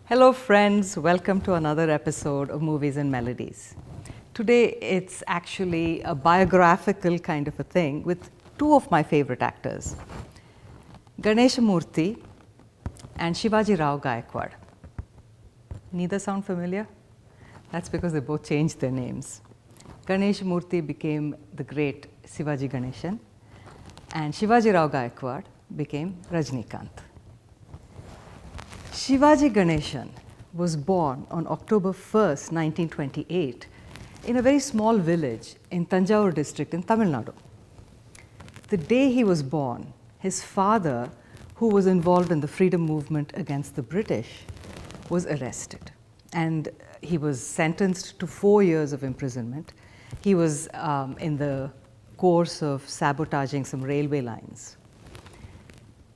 Hello friends, welcome to another episode of Movies and Melodies. Today it's actually a biographical kind of a thing with two of my favorite actors, Ganesha Murthy and Sivaji Rao Gaikwad. Neither sound familiar? That's because they both changed their names. Ganesha Murthy became the great Sivaji Ganeshan and Sivaji Rao Gaikwad became Rajinikanth. Sivaji Ganeshan was born on October 1st, 1928 in a very small village in Tanjore district in Tamil Nadu. The day he was born, his father, who was involved in the freedom movement against the British, was arrested and he was sentenced to 4 years of imprisonment. He was in the course of sabotaging some railway lines.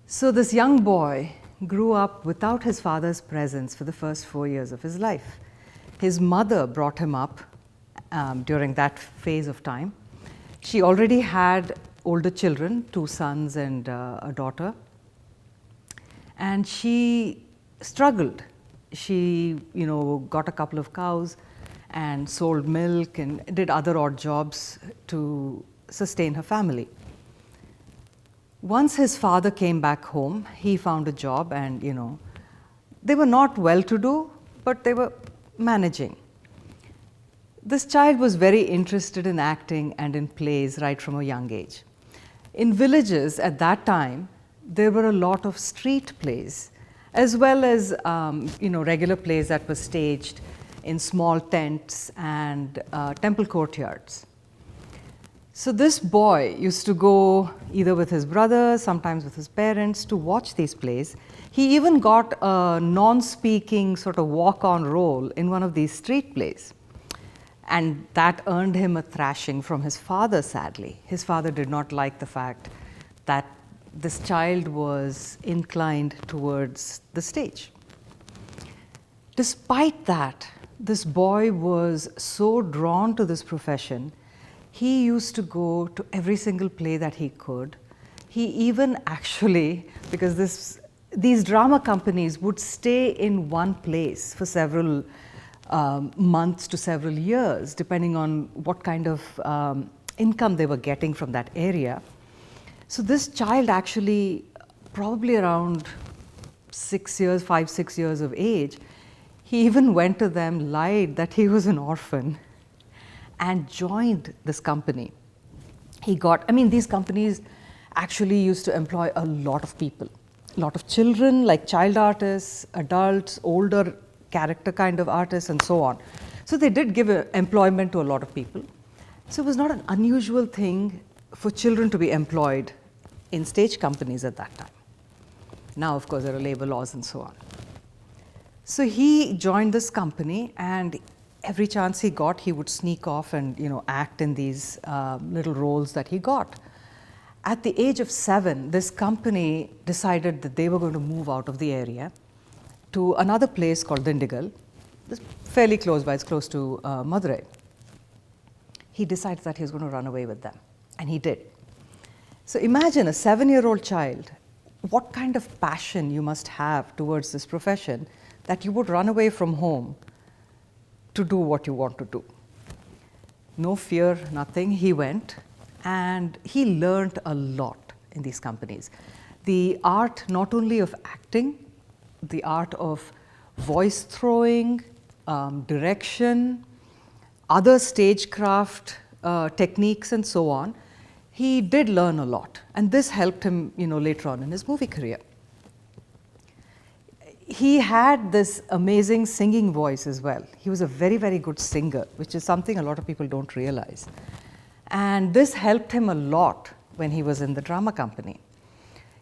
So this young boy grew up without his father's presence for the first 4 years of his life. His mother brought him up during that phase of time. She already had older children, 2 sons and a daughter, and she struggled. She, got a couple of cows and sold milk and did other odd jobs to sustain her family. Once his father came back home, he found a job and, they were not well-to-do, but they were managing. This child was very interested in acting and in plays right from a young age. In villages at that time, there were a lot of street plays, as well as, regular plays that were staged in small tents and temple courtyards. So this boy used to go either with his brother, sometimes with his parents, to watch these plays. He even got a non-speaking sort of walk-on role in one of these street plays. And that earned him a thrashing from his father, sadly. His father did not like the fact that this child was inclined towards the stage. Despite that, this boy was so drawn to this profession. He used to go to every single play that he could. He even actually, because these drama companies would stay in one place for several months to several years, depending on what kind of income they were getting from that area. So this child actually, probably around 5, 6 years of age, he even went to them, lied that he was an orphan, and joined this company. These companies actually used to employ a lot of people, a lot of children, like child artists, adults, older character kind of artists, and so on. So they did give employment to a lot of people. So it was not an unusual thing for children to be employed in stage companies at that time. Now, of course, there are labor laws and so on. So he joined this company, and every chance he got, he would sneak off and act in these little roles that he got. At the age of 7, this company decided that they were going to move out of the area to another place called Dindigal. It's fairly close by, it's close to Madurai. He decided that he was going to run away with them, and he did. So imagine a 7-year-old child, what kind of passion you must have towards this profession that you would run away from home to do what you want to do. No fear, nothing. He went and he learned a lot in these companies. The art not only of acting, the art of voice throwing, direction, other stagecraft techniques and so on. He did learn a lot, and this helped him later on in his movie career. He had this amazing singing voice as well. He was a very, very good singer, which is something a lot of people don't realize. And this helped him a lot when he was in the drama company.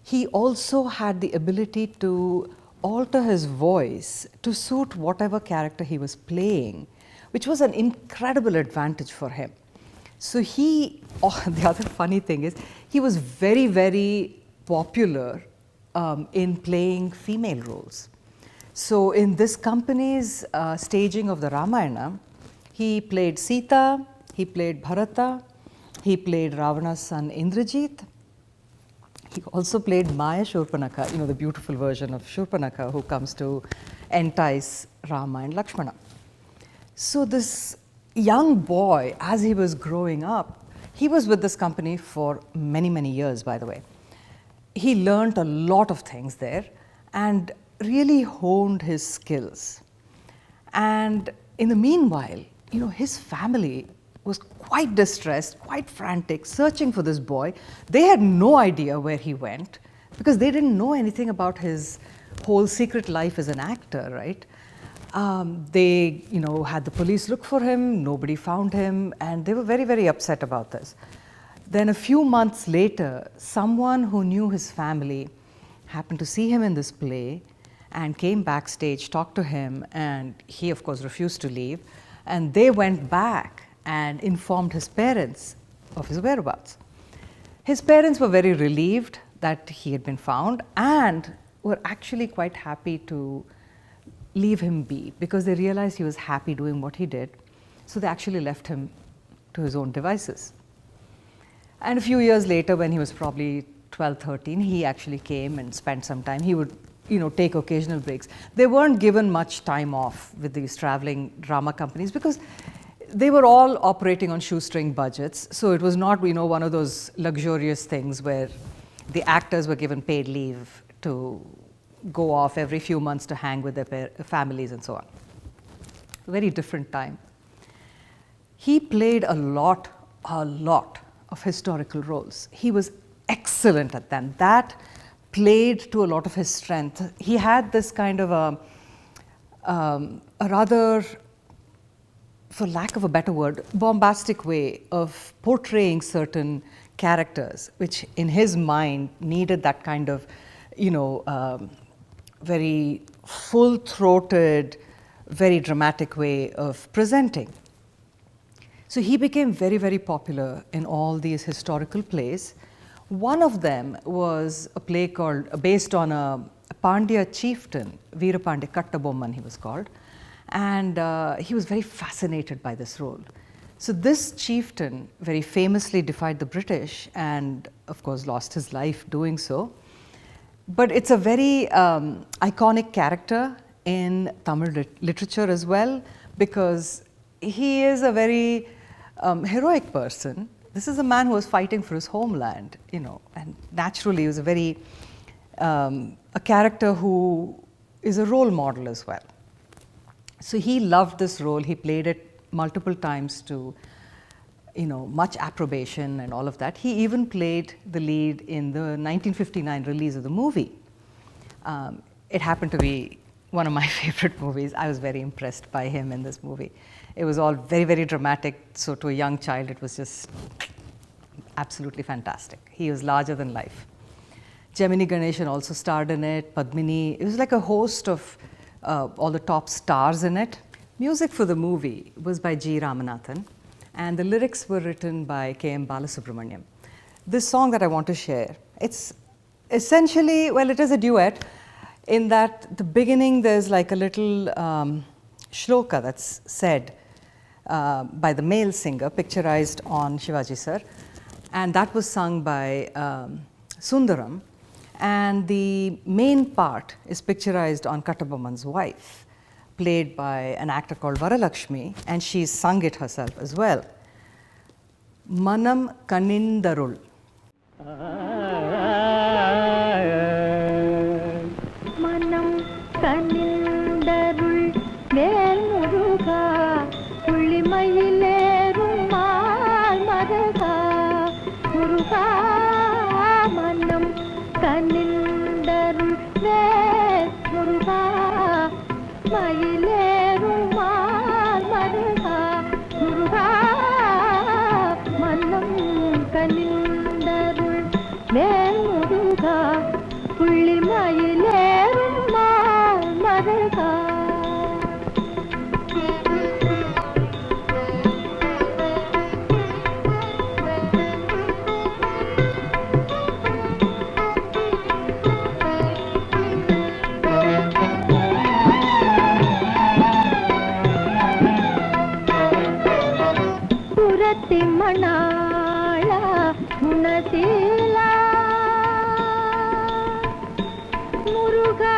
He also had the ability to alter his voice to suit whatever character he was playing, which was an incredible advantage for him. So the other funny thing is, he was very, very popular in playing female roles. So in this company's staging of the Ramayana, he played Sita, he played Bharata, he played Ravana's son Indrajit. He also played Maya Shurpanakha, the beautiful version of Shurpanakha who comes to entice Rama and Lakshmana. So this young boy, as he was growing up, he was with this company for many, many years, by the way. He learned a lot of things there and really honed his skills. And in the meanwhile, his family was quite distressed, quite frantic, searching for this boy. They had no idea where he went because they didn't know anything about his whole secret life as an actor, right? They, had the police look for him, nobody found him, and they were very, very upset about this. Then a few months later, someone who knew his family happened to see him in this play and came backstage, talked to him, and he, of course, refused to leave. And they went back and informed his parents of his whereabouts. His parents were very relieved that he had been found and were actually quite happy to leave him be because they realized he was happy doing what he did. So they actually left him to his own devices. And a few years later, when he was probably 12, 13, he actually came and spent some time. He would take occasional breaks. They weren't given much time off with these traveling drama companies because they were all operating on shoestring budgets. So it was not, one of those luxurious things where the actors were given paid leave to go off every few months to hang with their families and so on. A very different time. He played a lot of historical roles. He was excellent at them. That played to a lot of his strength. He had this kind of a rather, for lack of a better word, bombastic way of portraying certain characters, which in his mind needed that kind of, very full-throated, very dramatic way of presenting. So he became very, very popular in all these historical plays. One of them was a play based on a Pandya chieftain, Veerapandya Kattabomman he was called, and he was very fascinated by this role. So this chieftain very famously defied the British and of course lost his life doing so. But it's a very iconic character in Tamil literature as well because he is a very heroic person. This is a man who was fighting for his homeland, and naturally he was a character who is a role model as well. So he loved this role. He played it multiple times to, much approbation and all of that. He even played the lead in the 1959 release of the movie. It happened to be one of my favorite movies. I was very impressed by him in this movie. It was all very, very dramatic. So to a young child, it was just absolutely fantastic. He was larger than life. Gemini Ganeshan also starred in it, Padmini. It was like a host of all the top stars in it. Music for the movie was by G. Ramanathan, and the lyrics were written by K.M. Balasubramaniam. This song that I want to share, it's essentially, well, it is a duet in that the beginning there's like a little shloka that's said by the male singer, picturized on Sivaji sir, and that was sung by Sundaram, and the main part is picturized on Kattabomman's wife, played by an actor called Varalakshmi, and she's sung it herself as well. Manam Kanindarul. Manam Kanindarul Vel Muruga Ulimayilerum Mal Maraga Muruga Manam Kanindarul Vel Muruga Mayilerum Mal Maraga Muruga Manam Kanindarul Vel Muruga Ulimayilerum Mal Maraga. Purati Manala Munatila Muruga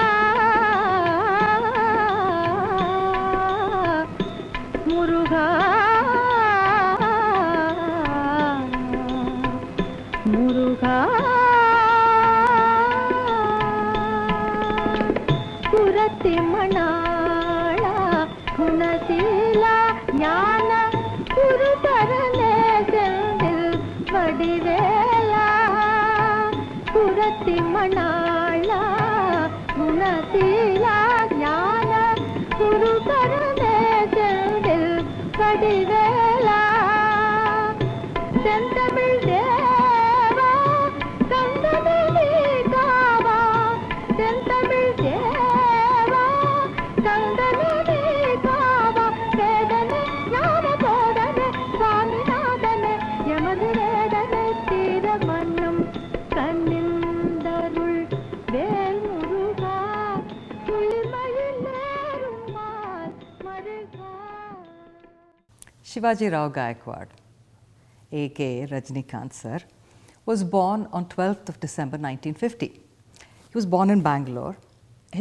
ब्रह्मणाला गुणशीला ज्ञान गुरु परमेश्वरिल कडिवेला செந்தமிழ் தேவா தந்தமிழி காவா செந்தமிழ் தேவா தந்தமிழி காவா வேதனை ஞான போதனை சுவாமிநாதனை எமது வேதனை தீர மன்னம் கண்ணிந்தருள் வேல் முருகா குளிர்மயில் நேருமால் மருகா. Shivaji Rao Gaikwad, aka Rajinikanth sir, was born on 12th of December 1950. He was born in Bangalore.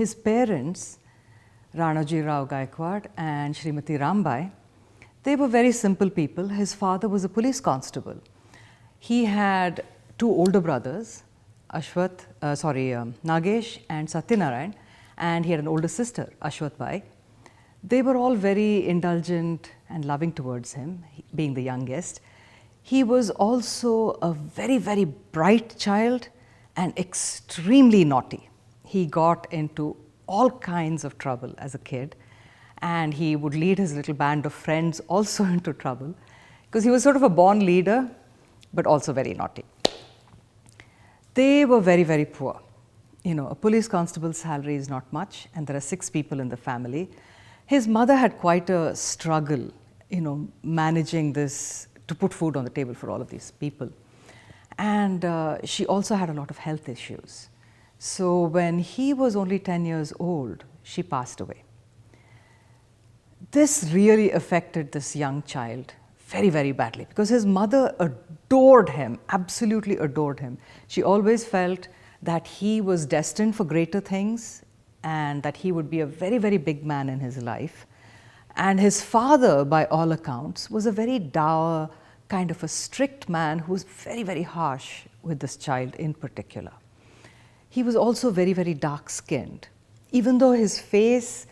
His parents, Ranaji Rao Gaikwad and Srimati Rambai, they were very simple people. His father was a police constable. He had two older brothers, Nagesh and Satyanarayan, and he had an older sister, Ashwath Bai. They were all very indulgent and loving towards him, being the youngest. He was also a very, very bright child and extremely naughty. He got into all kinds of trouble as a kid, and he would lead his little band of friends also into trouble because he was sort of a born leader, but also very naughty. They were very, very poor. You know, a police constable's salary is not much, and there are 6 people in the family. His mother had quite a struggle, you know, managing this to put food on the table for all of these people. And she also had a lot of health issues. So when he was only 10 years old, she passed away. This really affected this young child very, very badly because his mother adored him, absolutely adored him. She always felt that he was destined for greater things and that he would be a very, very big man in his life. And his father, by all accounts, was a very dour, kind of a strict man who was very, very harsh with this child in particular. He was also very, very dark-skinned. Even though his face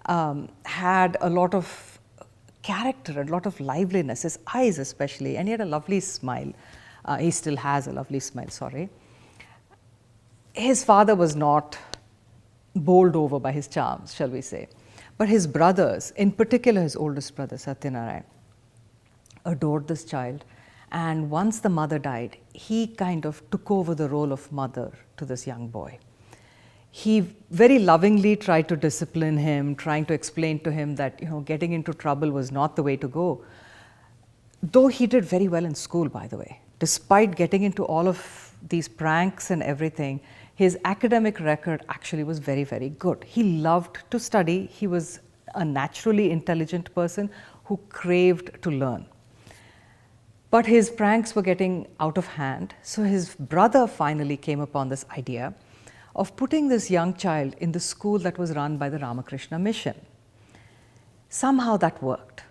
had a lot of character, a lot of liveliness, his eyes especially, and he had a lovely smile. He still has a lovely smile, sorry. His father was not bowled over by his charms, shall we say. But his brothers, in particular his oldest brother, Satyanarayan, adored this child. And once the mother died, he kind of took over the role of mother to this young boy. He very lovingly tried to discipline him, trying to explain to him that, you know, getting into trouble was not the way to go. Though he did very well in school, by the way. Despite getting into all of these pranks and everything, his academic record actually was very, very good. He loved to study. He was a naturally intelligent person who craved to learn. But his pranks were getting out of hand, so his brother finally came upon this idea of putting this young child in the school that was run by the Ramakrishna Mission. Somehow that worked.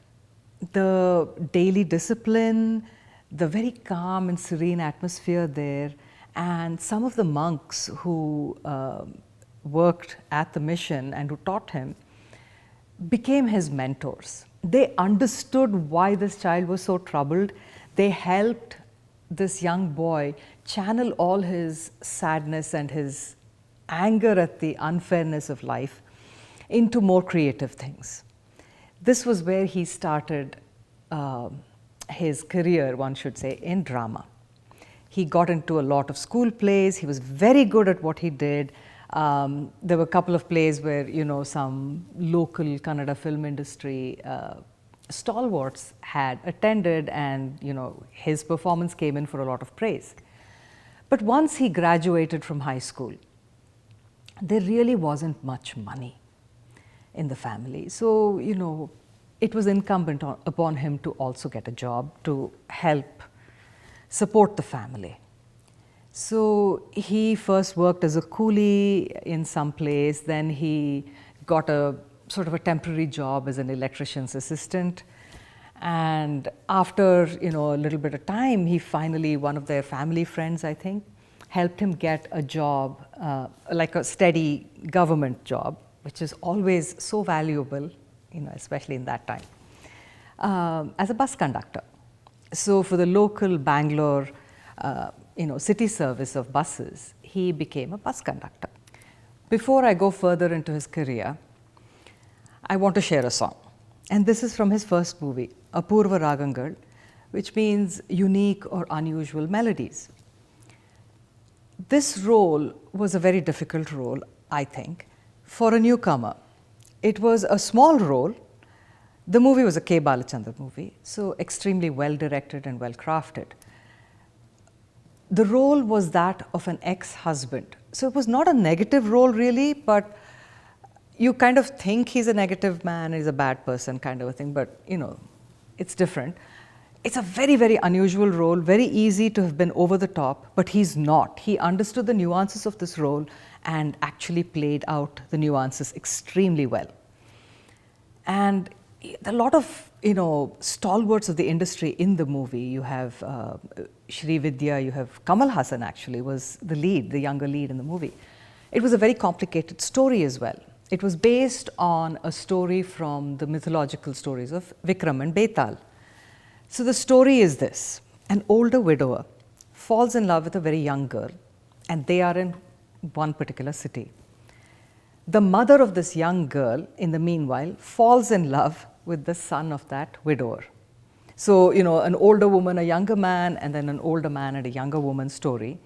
The daily discipline, the very calm and serene atmosphere there, and some of the monks who worked at the mission and who taught him became his mentors. They understood why this child was so troubled. They helped this young boy channel all his sadness and his anger at the unfairness of life into more creative things. This was where he started his career, one should say, in drama. He got into a lot of school plays. He was very good at what he did. There were a couple of plays where, you know, some local Kannada film industry stalwarts had attended, and, you know, his performance came in for a lot of praise. But once he graduated from high school, there really wasn't much money in the family. So, you know, it was incumbent upon him to also get a job to help support the family. So he first worked as a coolie in some place, then he got a sort of a temporary job as an electrician's assistant. And after, you know, a little bit of time, he finally, one of their family friends, I think, helped him get a job, like a steady government job, which is always so valuable, you know, especially in that time, as a bus conductor. So for the local Bangalore city service of buses, he became a bus conductor. Before I go further into his career, I want to share a song. And this is from his first movie, Apurva Ragangal, which means unique or unusual melodies. This role was a very difficult role, I think, for a newcomer. It was a small role. The movie was a K. Balachandran movie, so extremely well directed and well crafted. The role was that of an ex-husband. So it was not a negative role really, but you kind of think he's a negative man, he's a bad person kind of a thing, but it's different. It's a very, very unusual role, very easy to have been over the top, but he's not. He understood the nuances of this role and actually played out the nuances extremely well. And a lot of stalwarts of the industry in the movie. You have Shri Vidya, you have Kamal Hassan actually was the lead, the younger lead in the movie. It was a very complicated story as well. It was based on a story from the mythological stories of Vikram and Betal. So the story is this: an older widower falls in love with a very young girl, and they are in one particular city. The mother of this young girl, in the meanwhile, falls in love with the son of that widower. So, an older woman, a younger man, and then an older man and a younger woman story.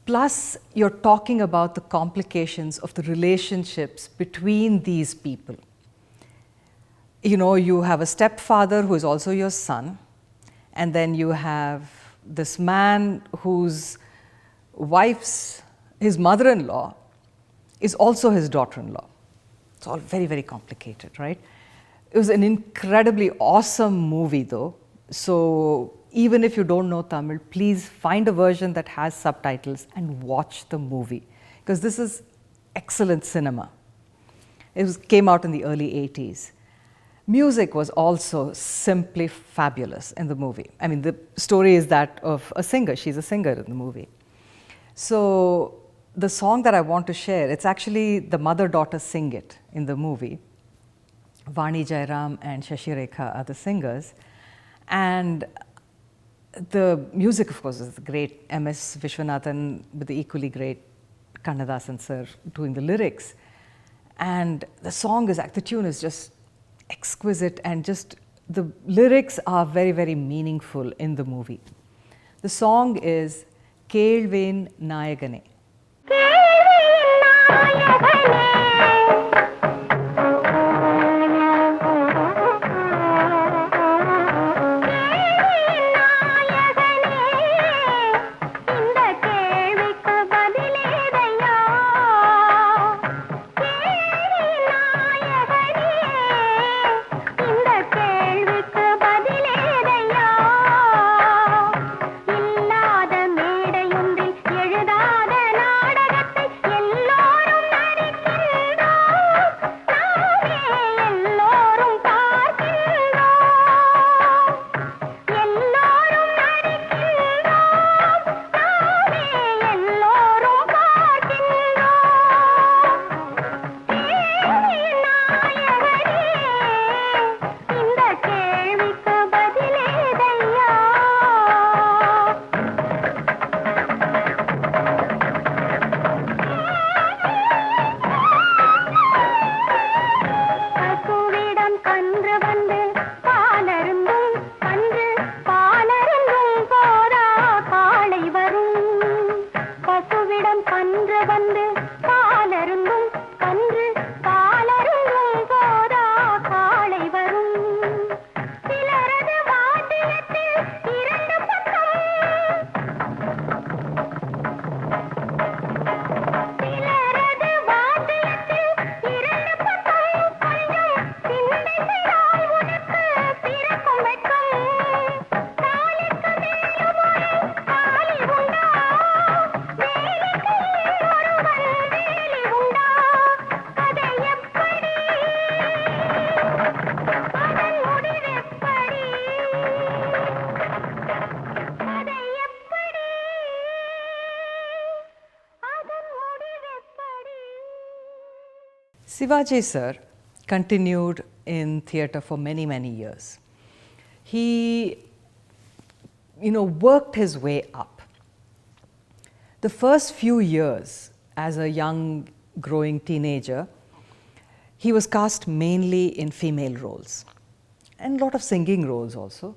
Plus, you're talking about the complications of the relationships between these people. You have a stepfather who is also your son, and then you have this man whose his mother-in-law is also his daughter-in-law. It's all very, very complicated, right? It was an incredibly awesome movie though. So even if you don't know Tamil, please find a version that has subtitles and watch the movie, because this is excellent cinema. It came out in the early 80s. Music was also simply fabulous in the movie. I mean, the story is that of a singer. She's a singer in the movie. So the song that I want to share, it's actually the mother-daughter sing it in the movie. Vani Jairam and Shashi Rekha are the singers. And the music, of course, is great. M.S. Vishwanathan with the equally great Kannadasan sir doing the lyrics. And the tune is just exquisite, and just the lyrics are very, very meaningful in the movie. The song is Kelvin Nayagane. Sivaji sir continued in theatre for many, many years. He, worked his way up. The first few years as a young growing teenager, he was cast mainly in female roles and a lot of singing roles also.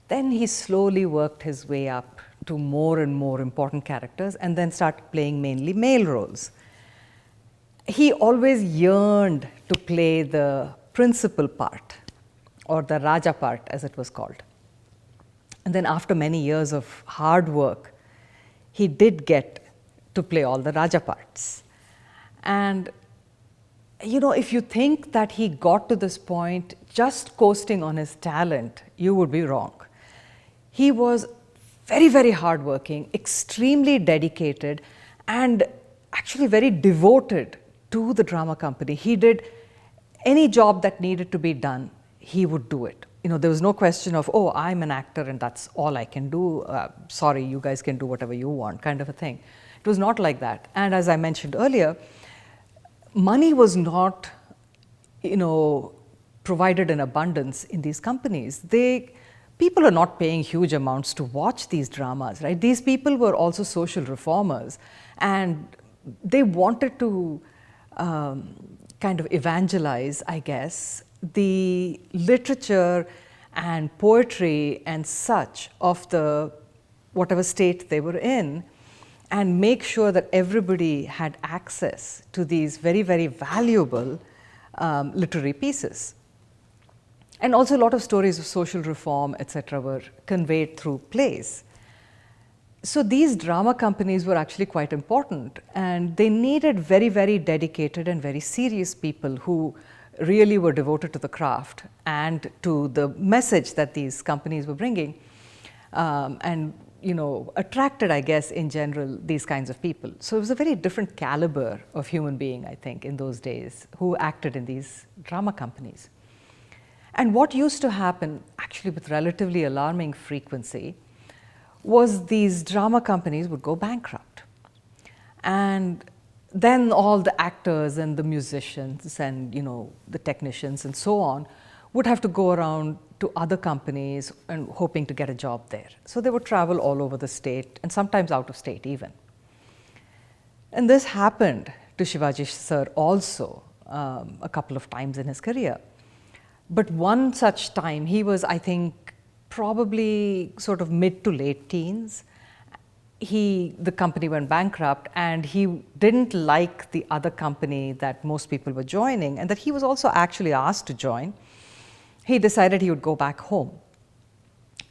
Then he slowly worked his way up to more and more important characters and then started playing mainly male roles. He always yearned to play the principal part, or the Raja part as it was called. And then after many years of hard work, he did get to play all the Raja parts. And you know, if you think that he got to this point just coasting on his talent, you would be wrong. He was very, very hardworking, extremely dedicated, and actually very devoted to the drama company. He did any job that needed to be done, he would do it. You know, there was no question of, oh, I'm an actor and that's all I can do. Sorry, you guys can do whatever you want, kind of a thing. It was not like that. And as I mentioned earlier, money was not, you know, provided in abundance in these companies. People are not paying huge amounts to watch these dramas, right? These people were also social reformers, and they wanted to kind of evangelize, I guess, the literature and poetry and such of the whatever state they were in, and make sure that everybody had access to these very, very valuable literary pieces. And also a lot of stories of social reform, etc., were conveyed through plays. So these drama companies were actually quite important, and they needed very, very dedicated and very serious people who really were devoted to the craft and to the message that these companies were bringing, and you know, attracted, I guess, in general, these kinds of people. So it was a very different caliber of human being, I think, in those days, who acted in these drama companies. And what used to happen, actually with relatively alarming frequency, was these drama companies would go bankrupt. And then all the actors and the musicians and, you know, the technicians and so on would have to go around to other companies and hoping to get a job there. So they would travel all over the state and sometimes out of state even. And this happened to Shivaji sir also a couple of times in his career. But one such time, he was, I think, probably sort of mid to late teens. The company went bankrupt, and he didn't like the other company that most people were joining, and that he was also actually asked to join. He decided he would go back home.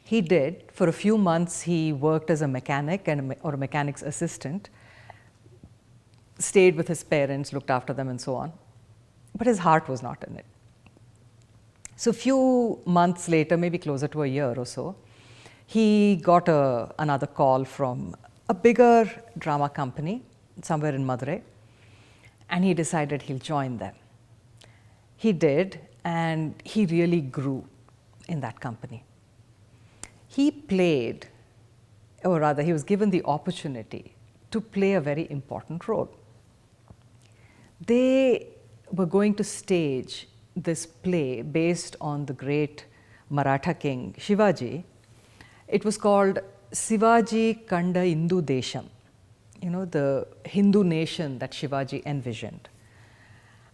He did. For a few months, he worked as a mechanic or a mechanic's assistant, stayed with his parents, looked after them, and so on. But his heart was not in it. So a few months later, maybe closer to a year or so, he got another call from a bigger drama company somewhere in Madurai, and he decided he'll join them. He did, and he really grew in that company. He played, or rather he was given the opportunity to play a very important role. They were going to stage this play based on the great Maratha king Shivaji. It was called Sivaji Kanda Hindu Desham, you know, the Hindu nation that Shivaji envisioned.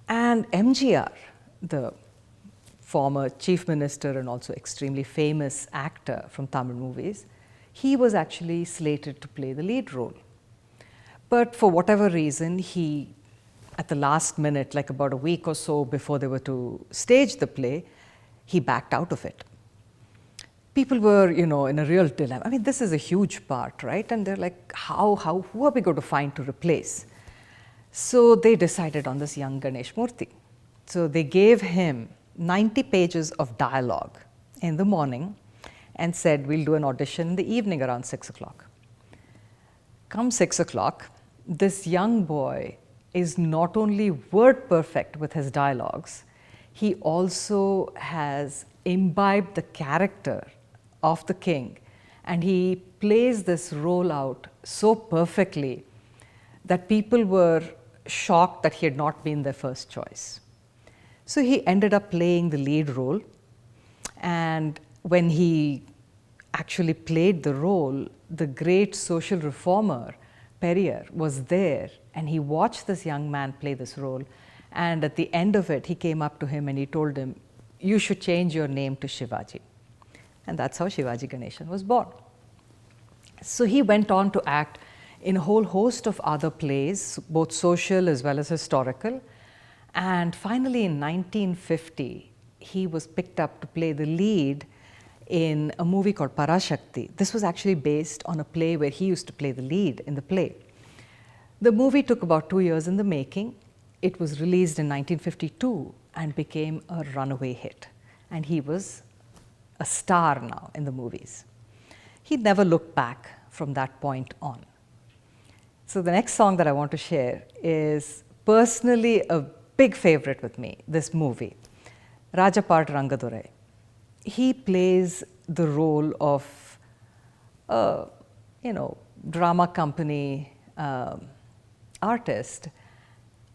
And MGR, the former chief minister and also extremely famous actor from Tamil movies, he was actually slated to play the lead role. But for whatever reason, he, at the last minute, like about a week or so before they were to stage the play, he backed out of it. People were, you know, in a real dilemma. I mean, this is a huge part, right? And they're like, who are we going to find to replace? So they decided on this young Ganesh Murthy. So they gave him 90 pages of dialogue in the morning and said, we'll do an audition in the evening around 6 o'clock. Come 6 o'clock, this young boy is not only word perfect with his dialogues, he also has imbibed the character of the king, and he plays this role out so perfectly that people were shocked that he had not been their first choice. So he ended up playing the lead role, and when he actually played the role, the great social reformer Perrier was there and he watched this young man play this role, and at the end of it he came up to him and he told him, "You should change your name to Shivaji." And that's how Shivaji Ganeshan was born. So he went on to act in a whole host of other plays, both social as well as historical. And finally in 1950, he was picked up to play the lead in a movie called Parashakti. This was actually based on a play where he used to play the lead in the play. The movie took about 2 years in the making. It was released in 1952 and became a runaway hit. And he was a star now in the movies. He never looked back from that point on. So the next song that I want to share is personally a big favorite with me, this movie, Rajapart Rangadurai. He plays the role of a, drama company artist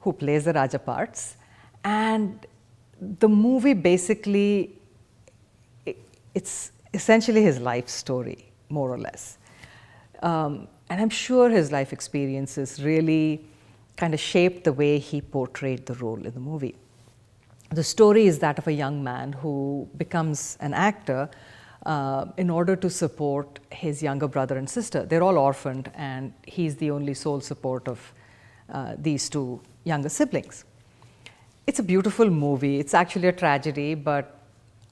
who plays the Raja parts. And the movie basically, it's essentially his life story, more or less. And I'm sure his life experiences really kind of shaped the way he portrayed the role in the movie. The story is that of a young man who becomes an actor in order to support his younger brother and sister. They're all orphaned, and he's the only sole support of these two younger siblings. It's a beautiful movie. It's actually a tragedy, but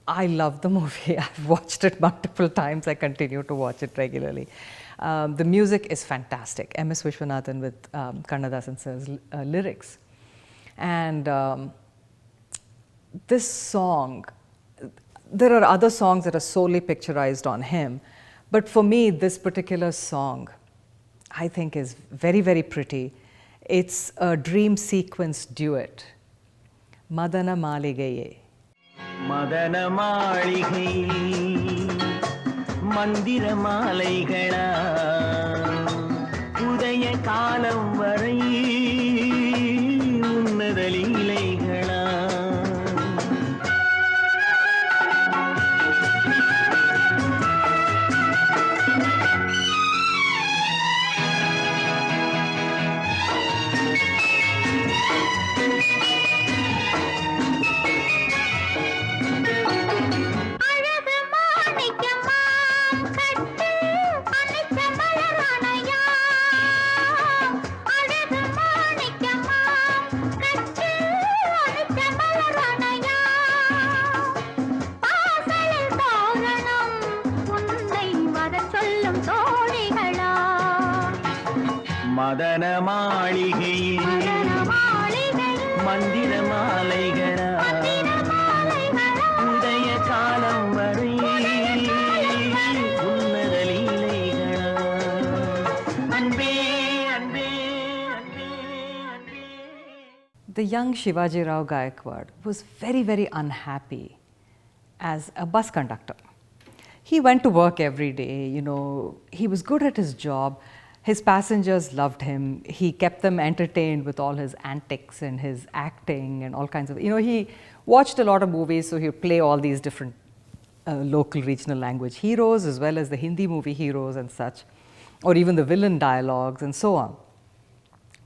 I love the movie. I've watched it multiple times. I continue to watch it regularly. The music is fantastic. M.S. Vishwanathan with Kannadasan sir's lyrics. And this song, there are other songs that are solely picturized on him, but for me, this particular song, I think is very, very pretty. It's a dream sequence duet, Madana Maligaye. Madana Maligaye, Mandira Malaigala, Udaya Kalam Varai, Unnadalilaigala. மதன மாளிகையில் மந்திர மாலைகளா உதய காலம் வரை உன்னத லீலைகளா அன்பே அன்பே அன்பே அன்பே. The young Shivaji Rao Gaikwad was very, very unhappy as a bus conductor. He went to work every day, he was good at his job. His passengers loved him. He kept them entertained with all his antics and his acting and all kinds of, he watched a lot of movies, so he would play all these different local regional language heroes as well as the Hindi movie heroes and such, or even the villain dialogues and so on.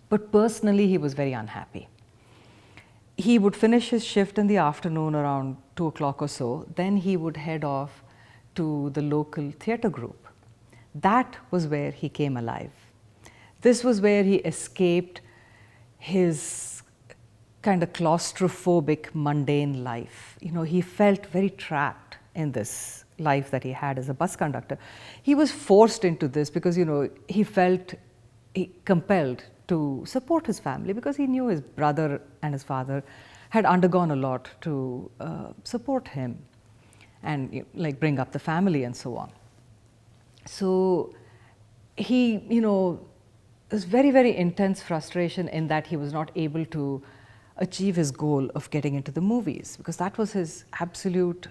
But personally, he was very unhappy. He would finish his shift in the afternoon around 2 o'clock or so. Then he would head off to the local theatre group. That was where he came alive. This was where he escaped his kind of claustrophobic, mundane life. He felt very trapped in this life that he had as a bus conductor. He was forced into this because, he felt compelled to support his family because he knew his brother and his father had undergone a lot to support him and bring up the family and so on. So he, was very, very intense frustration in that he was not able to achieve his goal of getting into the movies, because that was his absolute,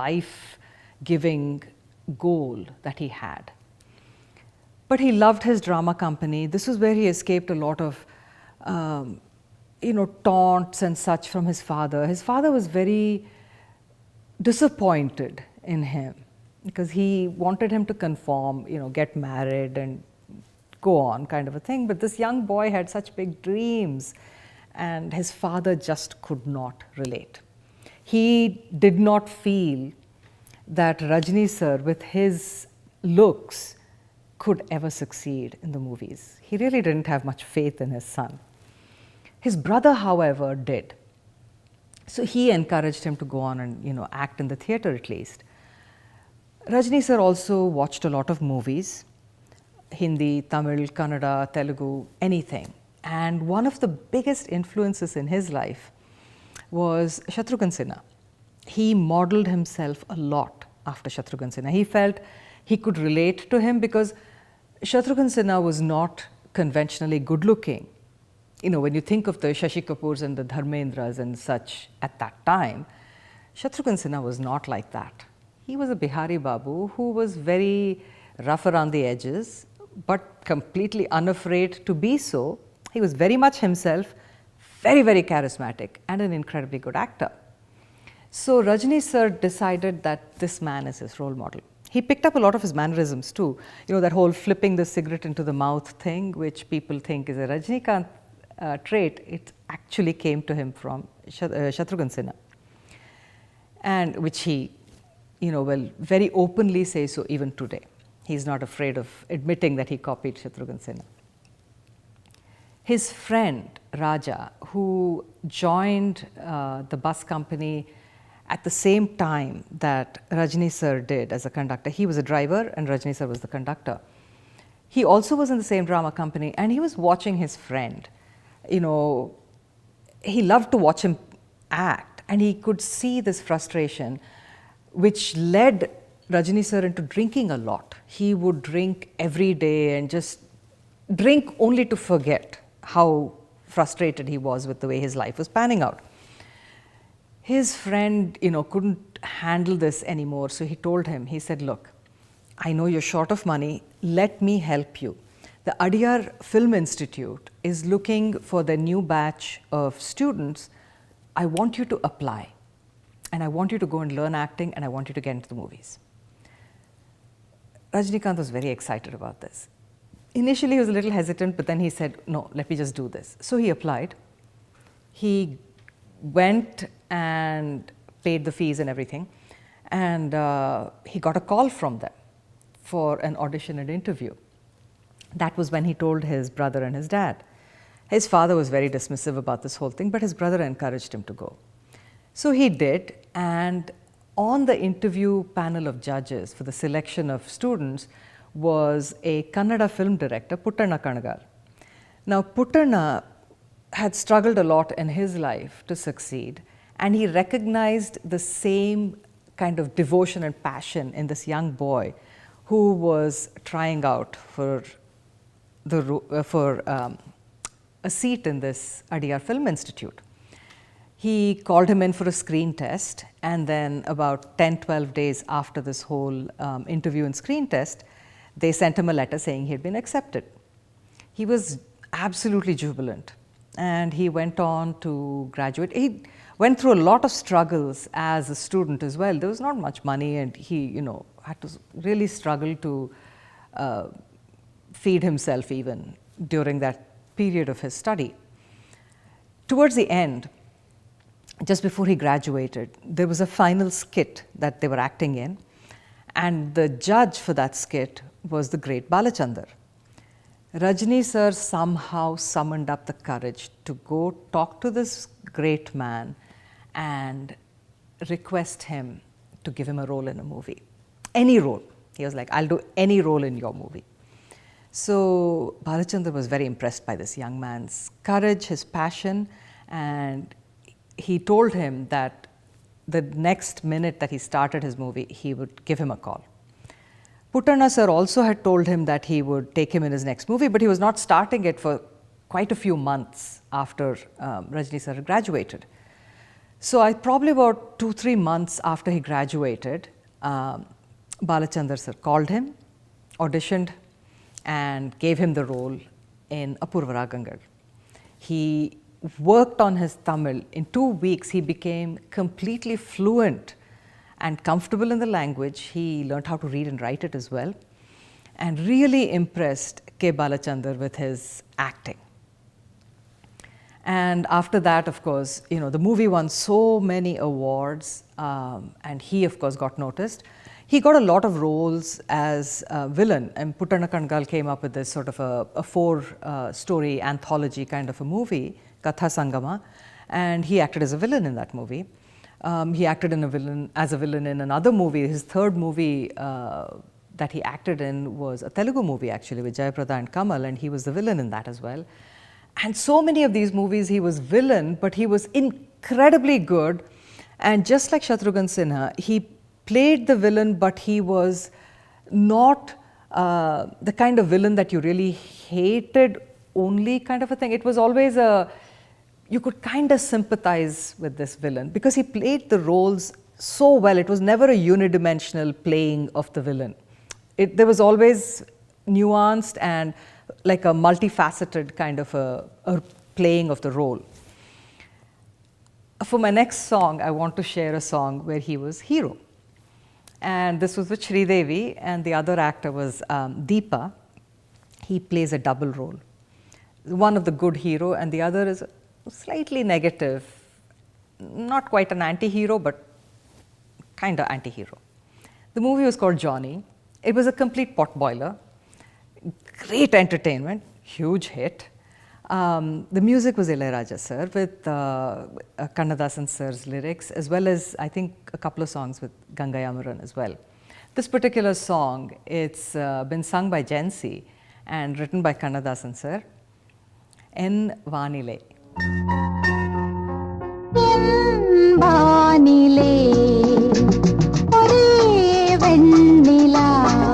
life-giving goal that he had. But he loved his drama company. This was where he escaped a lot of, taunts and such from his father. His father was very disappointed in him, because he wanted him to conform, get married and go on kind of a thing. But this young boy had such big dreams, and his father just could not relate. He did not feel that Rajni sir, with his looks, could ever succeed in the movies. He really didn't have much faith in his son. His brother, however, did. So he encouraged him to go on and act in the theatre at least. Rajni sir also watched a lot of movies, Hindi, Tamil, Kannada, Telugu, anything. And one of the biggest influences in his life was Shatrughan Sinha. He modeled himself a lot after Shatrughan Sinha. He felt he could relate to him because Shatrughan Sinha was not conventionally good looking. When you think of the Shashi Kapoors and the Dharmendras and such at that time, Shatrughan Sinha was not like that. He was a Bihari Babu who was very rough around the edges, but completely unafraid to be so. He was very much himself, very, very charismatic, and an incredibly good actor. So Rajni sir decided that this man is his role model. He picked up a lot of his mannerisms too. That whole flipping the cigarette into the mouth thing, which people think is a Rajinikanth trait, it actually came to him from Shatrughan Sinha, and which he, will very openly say so even today. He's not afraid of admitting that he copied Shatrughan Sinha. His friend Raja, who joined the bus company at the same time that Rajni sir did as a conductor. He was a driver and Rajni sir was the conductor. He also was in the same drama company, and he was watching his friend. He loved to watch him act, and he could see this frustration, which led Rajni sir into drinking a lot. He would drink every day and just drink only to forget how frustrated he was with the way his life was panning out. His friend, couldn't handle this anymore, so he told him, he said, "Look, I know you're short of money, let me help you. The Adyar Film Institute is looking for the new batch of students. I want you to apply, and I want you to go and learn acting, and I want you to get into the movies." Rajinikanth was very excited about this. Initially, he was a little hesitant, but then he said, "No, let me just do this." So he applied. He went and paid the fees and everything, and he got a call from them for an audition and interview. That was when he told his brother and his dad. His father was very dismissive about this whole thing, but his brother encouraged him to go. So he did, and on the interview panel of judges for the selection of students was a Kannada film director, Puttanna Kanagal. Now, Puttanna had struggled a lot in his life to succeed, and he recognized the same kind of devotion and passion in this young boy who was trying out for a seat in this Adyar Film Institute. He called him in for a screen test, and then about 10-12 days after this whole interview and screen test, they sent him a letter saying he had been accepted. He was absolutely jubilant, and he went on to graduate. He went through a lot of struggles as a student as well. There was not much money, and he had to really struggle to feed himself even during that period of his study. Towards the end, just before he graduated, there was a final skit that they were acting in, and the judge for that skit was the great Balachandar. Rajni sir somehow summoned up the courage to go talk to this great man and request him to give him a role in a movie. Any role. He was like, "I'll do any role in your movie." So Balachandar was very impressed by this young man's courage, his passion, and he told him that the next minute that he started his movie, he would give him a call. Puttanna sir also had told him that he would take him in his next movie, but he was not starting it for quite a few months after Rajni sir had graduated. So probably about 2-3 months after he graduated, Balachandar sir called him, auditioned, and gave him the role in Apurva Ragangal. He worked on his Tamil. In 2 weeks, he became completely fluent and comfortable in the language. He learned how to read and write it as well. and really impressed K. Balachandar with his acting. And after that, of course, the movie won so many awards, and he, of course, got noticed. He got a lot of roles as a villain, and Puttana Kangal came up with this sort of a four-story anthology kind of a movie, Katha Sangama, and he acted as a villain in that movie. He acted as a villain in another movie. His third movie that he acted in was a Telugu movie, actually, with Jayaprada and Kamal, and he was the villain in that as well. And so many of these movies he was villain, but he was incredibly good. And just like Shatrughan Sinha, he played the villain, but he was not the kind of villain that you really hated only kind of a thing. It was always you could kind of sympathize with this villain because he played the roles so well. It was never a unidimensional playing of the villain. There was always nuanced and like a multifaceted kind of a playing of the role. For my next song, I want to share a song where he was hero. And this was with Sridevi, and the other actor was Deepa. He plays a double role. One of the good hero, and the other is slightly negative, not quite an anti-hero, but kind of anti-hero. The movie was called Johnny. It was a complete potboiler. Great entertainment, huge hit. The music was Ilayaraja sir with Kannadasan sir's lyrics, as well as I think a couple of songs with Gangayamaran as well. This particular song, it's been sung by Jensi and written by Kannadasan sir. En Vanile. En Vanile, Ore Vennila.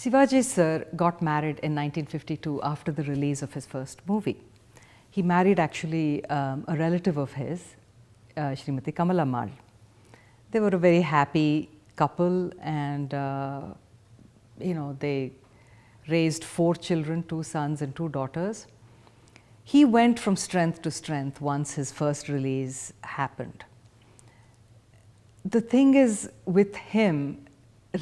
Sivaji sir got married in 1952 after the release of his first movie. He married actually a relative of his, Srimati Kamalammal. They were a very happy couple, and they raised 4 children, 2 sons and 2 daughters. He went from strength to strength once his first release happened. The thing is with him,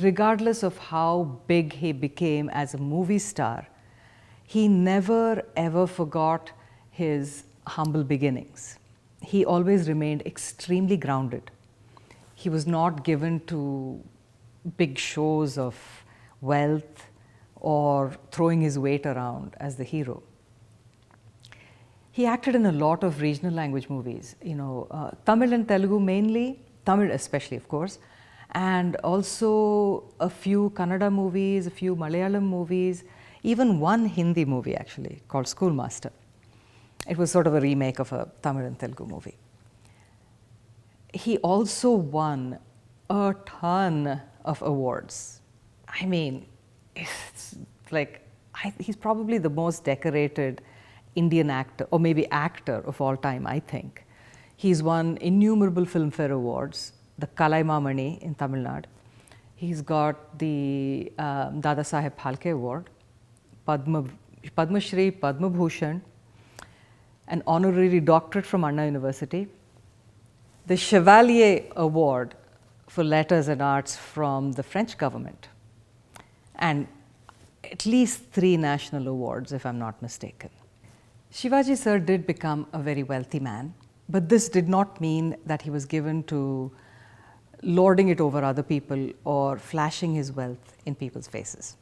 regardless of how big he became as a movie star, he never ever forgot his humble beginnings. He always remained extremely grounded. He was not given to big shows of wealth or throwing his weight around as the hero. He acted in a lot of regional language movies, Tamil and Telugu mainly, Tamil especially of course, and also a few Kannada movies, a few Malayalam movies, even one Hindi movie actually called Schoolmaster. It was sort of a remake of a Tamil and Telugu movie. He also won a ton of awards. I mean, it's like, he's probably the most decorated Indian actor, or maybe actor of all time, I think. He's won innumerable Filmfare Awards, the Kalaimamani in Tamil Nadu. He's got the Dada Saheb Phalke Award, Padma Shri, Padma Bhushan, an honorary doctorate from Anna University, the Chevalier Award for Letters and Arts from the French government, and at least 3 national awards, if I'm not mistaken. Shivaji sir did become a very wealthy man, but this did not mean that he was given to lording it over other people or flashing his wealth in people's faces.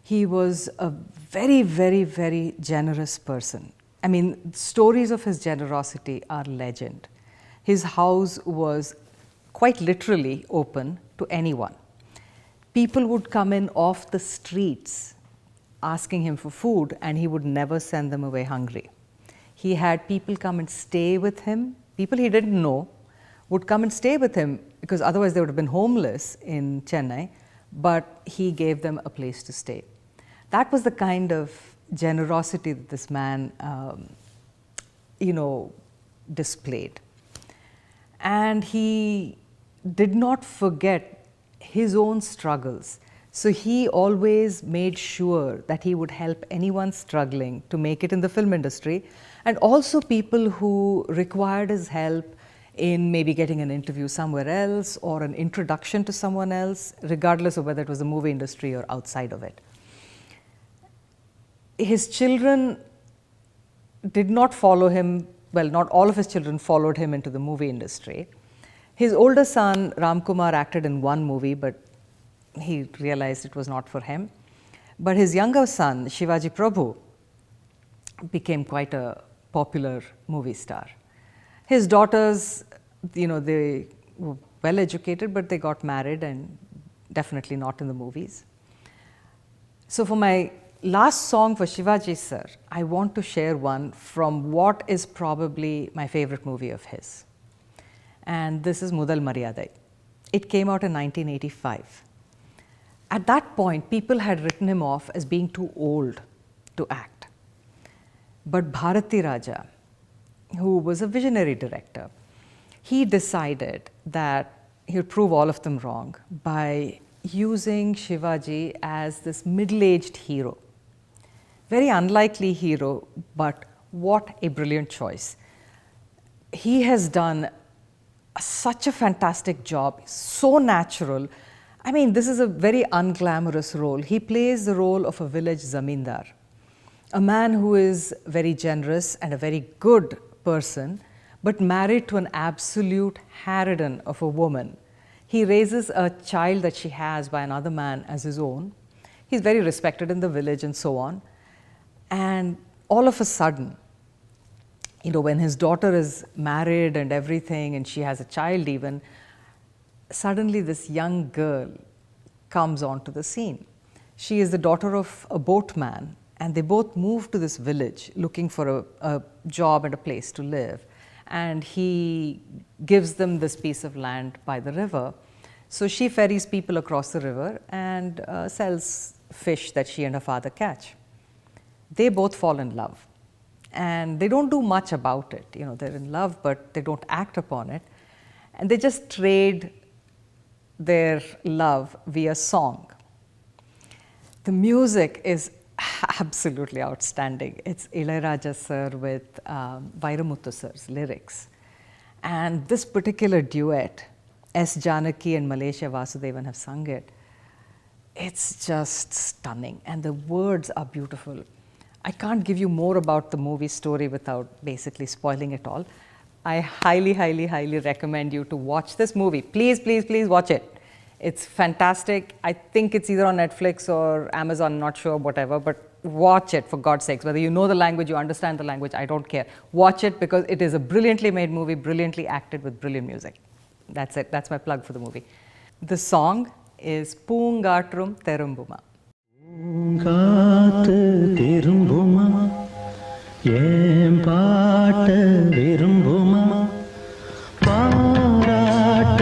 He was a very, very, very generous person. I mean, stories of his generosity are legend. His house was quite literally open to anyone. People would come in off the streets asking him for food, and he would never send them away hungry. He had people come and stay with him. People he didn't know would come and stay with him because otherwise they would have been homeless in Chennai, but he gave them a place to stay. That was the kind of generosity that this man, displayed. And he did not forget his own struggles. So he always made sure that he would help anyone struggling to make it in the film industry, and also people who required his help in maybe getting an interview somewhere else or an introduction to someone else, regardless of whether it was the movie industry or outside of it. His children did not follow him, well, not all of his children followed him into the movie industry. His older son, Ram Kumar, acted in one movie, but he realized it was not for him. But his younger son, Shivaji Prabhu, became quite a popular movie star. His daughters, they were well educated, but they got married and definitely not in the movies. So for my last song for Shivaji sir, I want to share one from what is probably my favorite movie of his. And this is Mudal Maryadai. It came out in 1985. At that point, people had written him off as being too old to act. But Bharati Raja, who was a visionary director, he decided that he would prove all of them wrong by using Shivaji as this middle-aged hero. Very unlikely hero, but what a brilliant choice. He has done such a fantastic job, so natural. I mean, this is a very unglamorous role. He plays the role of a village zamindar, a man who is very generous and a very good person, but married to an absolute harridan of a woman. He raises a child that she has by another man as his own. He's very respected in the village and so on. And all of a sudden, when his daughter is married and everything, and she has a child even, suddenly this young girl comes onto the scene. She is the daughter of a boatman, and they both move to this village looking for a job and a place to live. And he gives them this piece of land by the river. So she ferries people across the river and sells fish that she and her father catch. They both fall in love. And they don't do much about it. They're in love, but they don't act upon it. And they just trade their love via song. The music is absolutely outstanding. It's Ilayaraja sir with Vairamuthu sir's lyrics. And this particular duet, S. Janaki and Malaysia Vasudevan have sung it. It's just stunning, and the words are beautiful. I can't give you more about the movie story without basically spoiling it all. I highly, highly, highly recommend you to watch this movie. Please, please, please watch it. It's fantastic. I think it's either on Netflix or Amazon, not sure, whatever, but watch it for God's sakes. Whether you know the language, you understand the language, I don't care. Watch it because it is a brilliantly made movie, brilliantly acted with brilliant music. That's it. That's my plug for the movie. The song is Poongaatrum Therumbuma. காத்து திரும்புமா ஏன் பாட்ட விரும்புமா பாராட்ட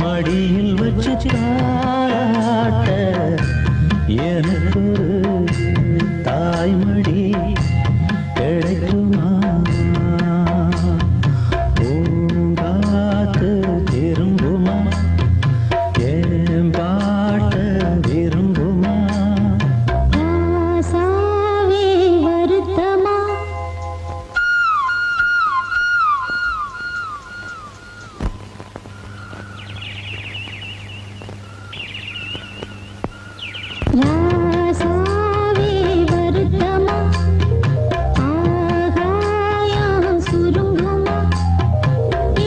மடியில் வச்சு தாராட்ட எனக்கு தாய்மடி கிடைக்குமா பூங்காத்து திரும்புமா ஏன் பாட்ட விரும்புமா ஆசாவே வருத்தமா ராசாவே வருத்தமா ஆகாயம் சுருங்குமா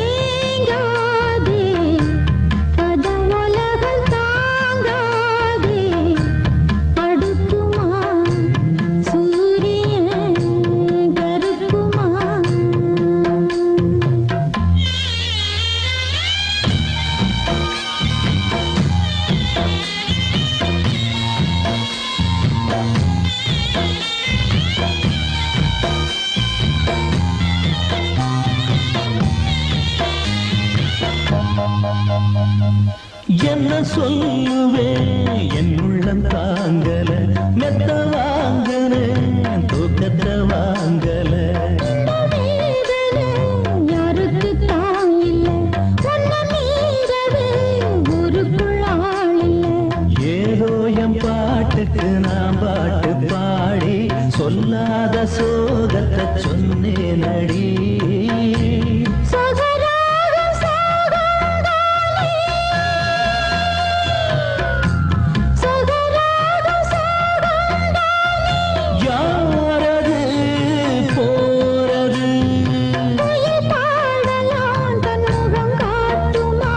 ஏங்காதே பதவுலகம் தாங்காதே படுக்குமா சூரியன் கருக்குமா என்ன சொல்லுவேன் என் உள்ளம் தாங்கல மெத்த வாங்கல தூக்கத்தை வாங்கல வேதனை யாருக்கு தான் இல்லை உன்னை மீறவே ஊருக்குள் ஆள் இல்லை ஏதோ என் பாட்டுக்கு நான் பாட்டு பாடி சொல்லாத சோகத்தை சொன்னேன் அடி சகராகம் சாகாதானே சகராகம் சாகாதானே யாரது போறது உயிர் பாடலாம் தன் முகம் காட்டுமா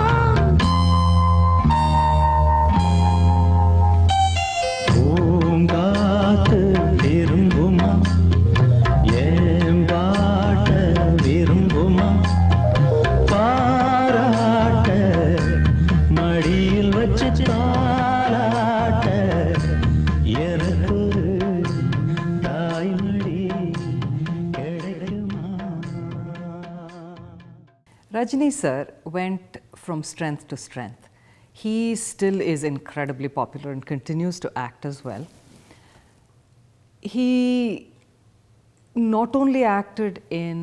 பூங்காத்து திரும்புமா ஏன் பாட்ட விரும்புமா பாராட்ட மடியில் வச்சு தாராட்ட எனக்கு தாய்மடி கிடைக்குமா Rajini sir went from strength to strength. He still is incredibly popular and continues to act as well. He not only acted in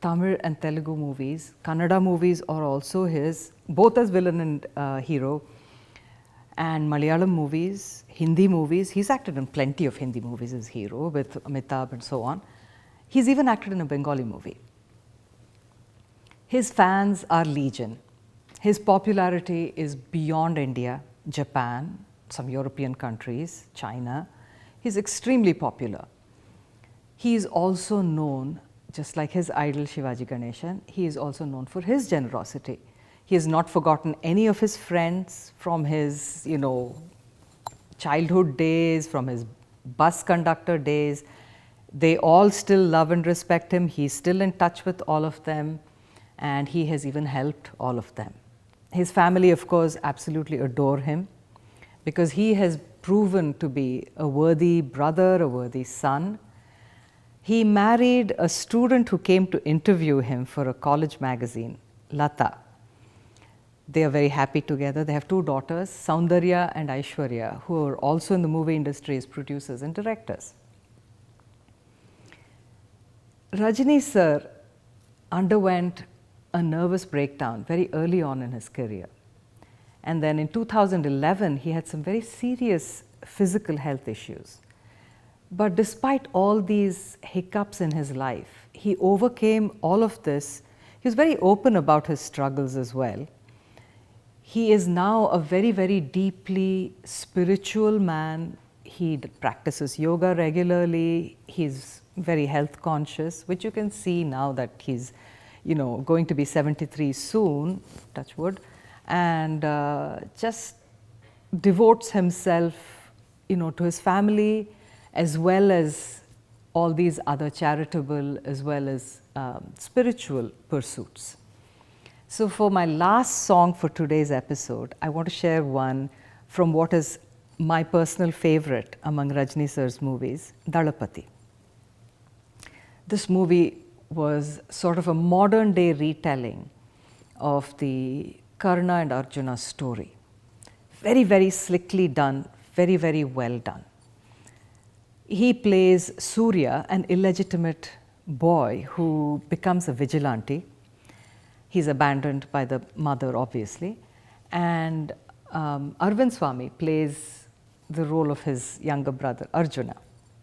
Tamil and Telugu movies, Kannada movies are also his, both as villain and hero, and Malayalam movies, Hindi movies. He's acted in plenty of Hindi movies as hero with Amitabh and so on. He's even acted in a Bengali movie. His fans are legion. His popularity is beyond India, Japan, some European countries, China. He's extremely popular. He is also known, just like his idol Sivaji Ganeshan, he is also known for his generosity. He has not forgotten any of his friends from his, childhood days, from his bus conductor days. They all still love and respect him. He's still in touch with all of them, and he has even helped all of them. His family, of course, absolutely adore him because he has proven to be a worthy brother, a worthy son. He married a student who came to interview him for a college magazine, Lata. They are very happy together. They have two daughters, Saundarya and Aishwarya, who are also in the movie industry as producers and directors. Rajini sir underwent a nervous breakdown very early on in his career. And then in 2011, he had some very serious physical health issues. But despite all these hiccups in his life, he overcame all of this. He was very open about his struggles as well. He is now a very, very deeply spiritual man. He practices yoga regularly. He's very health conscious, which you can see now that he's going to be 73 soon, touch wood, and just devotes himself, to his family as well as all these other charitable as well as spiritual pursuits. So, for my last song for today's episode, I want to share one from what is my personal favorite among Rajni sir's movies, Dalapati. This movie was sort of a modern day retelling of the Karna and Arjuna story. Very, very slickly done, very, very well done. He plays Surya, an illegitimate boy who becomes a vigilante. He's abandoned by the mother, obviously. And Arvind Swamy plays the role of his younger brother, Arjuna,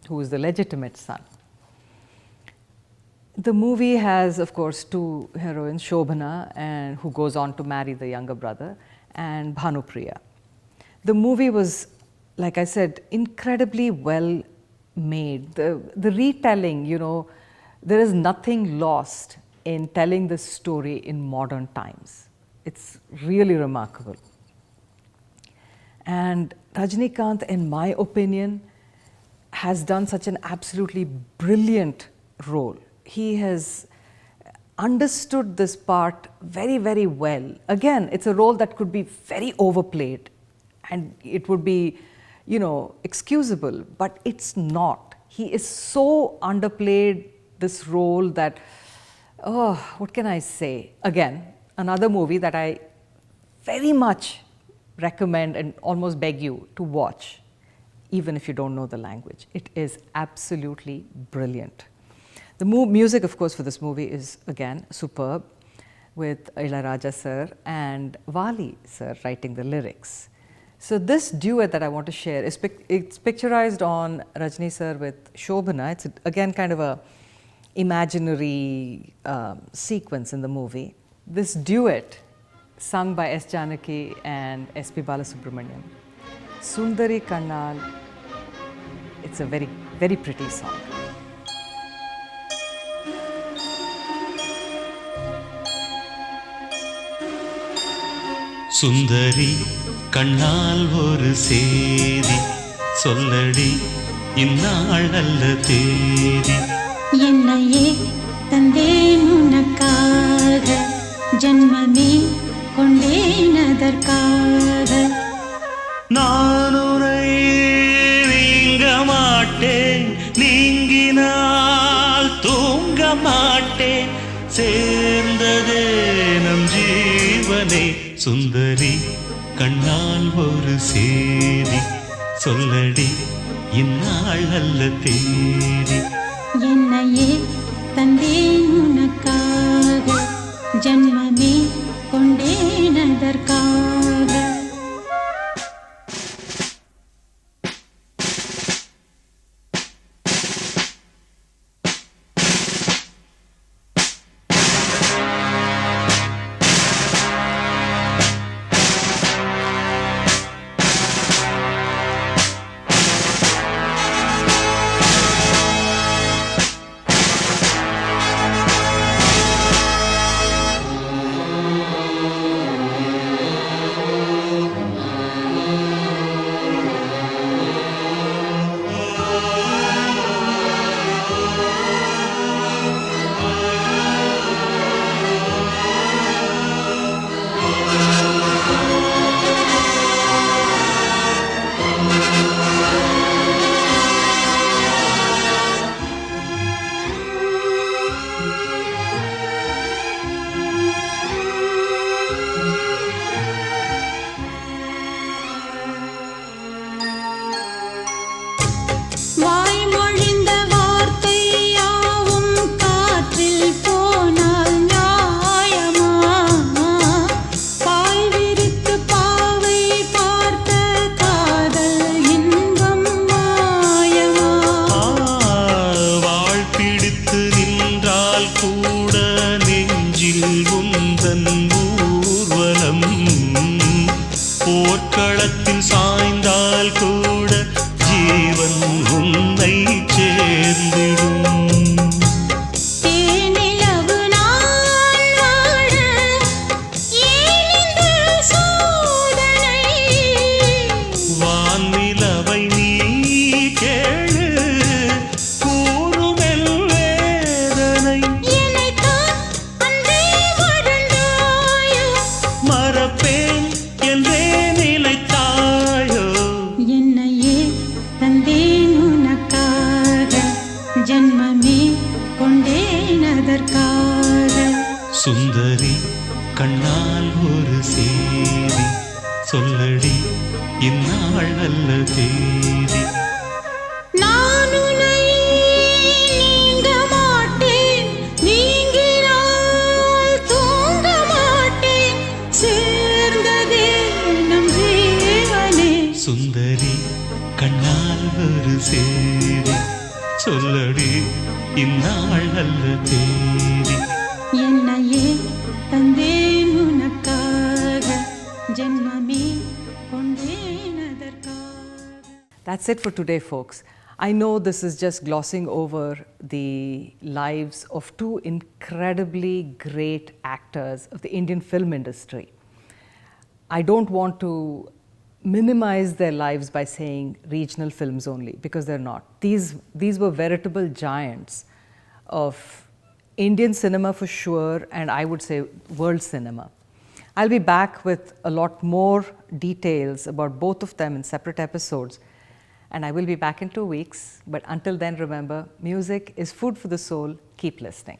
who is the legitimate son. The movie has, of course, two heroines, Shobhana, and who goes on to marry the younger brother, and Bhanupriya. The movie was, like I said, incredibly well made. The retelling, there is nothing lost in telling this story in modern times. It's really remarkable. And Rajinikanth, in my opinion, has done such an absolutely brilliant role. He has understood this part very, very well. Again, it's a role that could be very overplayed and it would be, excusable, but it's not. He is so underplayed this role that, what can I say? Again, another movie that I very much recommend and almost beg you to watch, even if you don't know the language. It is absolutely brilliant. The music, of course, for this movie is, again, superb, with Ilayaraja sir and Wali sir writing the lyrics. So this duet that I want to share, it's picturized on Rajni sir with Shobhana. It's, again, kind of a imaginary sequence in the movie. This duet, sung by S. Janaki and S.P. Balasubramaniam, Sundari Kannal, it's a very, very pretty song. சுந்தரி கண்ணால் ஒரு சேதி சொல்லடி இந்நாள் நல்ல தேதி என்னையே தந்தேன் உனக்காக ஜன்மமே கொண்டேன் அதற்காக நான் உன்னை நீங்க மாட்டேன் நீங்கினால் தூங்க மாட்டேன் சேர்ந்ததே நம் ஜீவனே சுந்தரி கண்ணால் ஒரு சேதி சொல்லடி இந்நாள் நல்ல தேதி என்னையே தந்தேன் உனக்காக ஜன்மமே கொண்டேன் அதற்காக சொல்லடி இந்நாள் நல்ல தேதி. நான் உன்னை நீங்க மாட்டேன், நீங்கினால் தூங்க மாட்டேன், சேர்ந்ததே நம் ஜீவனே. சுந்தரி கண்ணால் ஒரு சேதி, சொல்லடி இந்நாள் நல்ல தேதி. என்னையே தந்தேன் உனக்காக, ஜென்மமே கொண்டேன் அதற்காக. That's it for today, folks. I know this is just glossing over the lives of two incredibly great actors of the Indian film industry. I don't want to minimize their lives by saying regional films only, because they're not. These were veritable giants of Indian cinema for sure, and I would say world cinema. I'll be back with a lot more details about both of them in separate episodes, and I will be back in 2 weeks. But until then, remember, music is food for the soul. Keep listening.